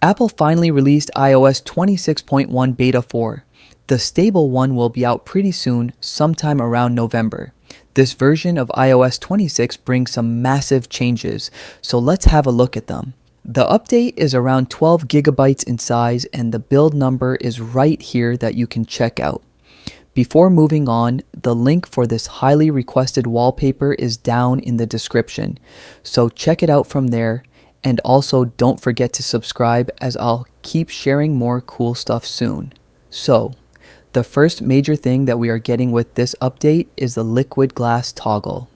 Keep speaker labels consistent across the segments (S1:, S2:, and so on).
S1: Apple finally released iOS 26.1 Beta 4. The stable one will be out pretty soon, sometime around November. This version of iOS 26 brings some massive changes, so let's have a look at them. The update is around 12 gigabytes in size and the build number is right here that you can check out. Before moving on, the link for this highly requested wallpaper is down in the description, so check it out from there. And also don't forget to subscribe as I'll keep sharing more cool stuff soon. So, the first major thing that we are getting with this update is the liquid glass toggle.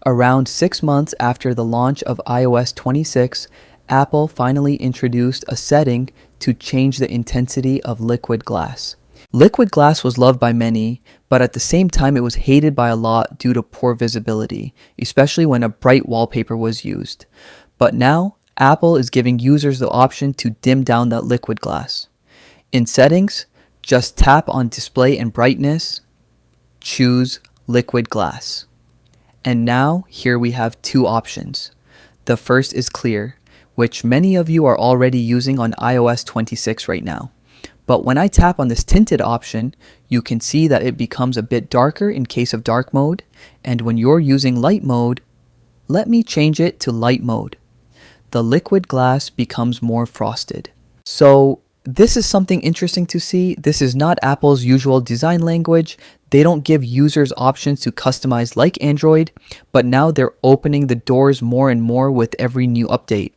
S1: Around 6 months after the launch of iOS 26, Apple finally introduced a setting to change the intensity of liquid glass. Liquid glass was loved by many, but at the same time it was hated by a lot due to poor visibility, especially when a bright wallpaper was used. But now, Apple is giving users the option to dim down that liquid glass. In settings, just tap on display and brightness, choose liquid glass. And now, here we have two options. The first is clear, which many of you are already using on iOS 26 right now. But when I tap on this tinted option, you can see that it becomes a bit darker in case of dark mode, and when you're using light mode, let me change it to light mode. The liquid glass becomes more frosted. So this is something interesting to see. This is not Apple's usual design language. They don't give users options to customize like Android, but now they're opening the doors more and more with every new update.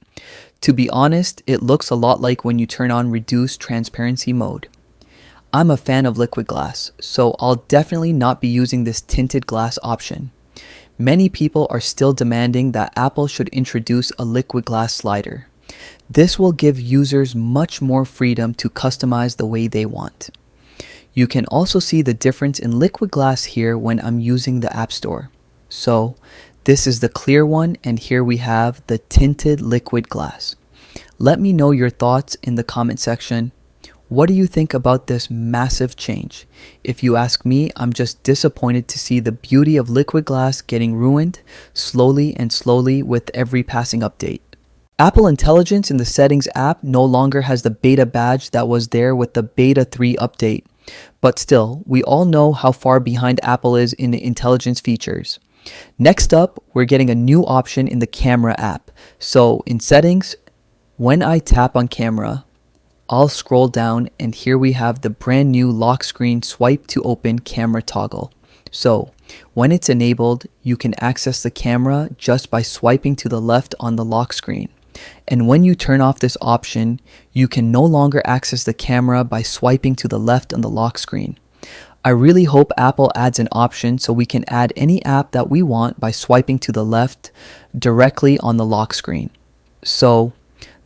S1: To be honest, it looks a lot like when you turn on reduced transparency mode. I'm a fan of liquid glass, so I'll definitely not be using this tinted glass option. Many people are still demanding that Apple should introduce a liquid glass slider. This will give users much more freedom to customize the way they want. You can also see the difference in liquid glass here when I'm using the App Store. So, this is the clear one, and here we have the tinted liquid glass. Let me know your thoughts in the comment section. What do you think about this massive change? If you ask me, I'm just disappointed to see the beauty of liquid glass getting ruined slowly and slowly with every passing update. Apple Intelligence in the Settings app no longer has the beta badge that was there with the Beta 3 update. But still, we all know how far behind Apple is in the intelligence features. Next up, we're getting a new option in the Camera app. So in Settings, when I tap on Camera, I'll scroll down and here we have the brand new lock screen swipe to open camera toggle. So when it's enabled, you can access the camera just by swiping to the left on the lock screen. And when you turn off this option, you can no longer access the camera by swiping to the left on the lock screen. I really hope Apple adds an option so we can add any app that we want by swiping to the left directly on the lock screen. So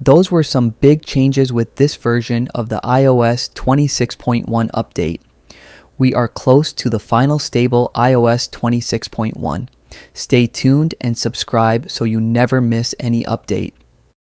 S1: those were some big changes with this version of the iOS 26.1 update. We are close to the final stable iOS 26.1. Stay tuned and subscribe so you never miss any update.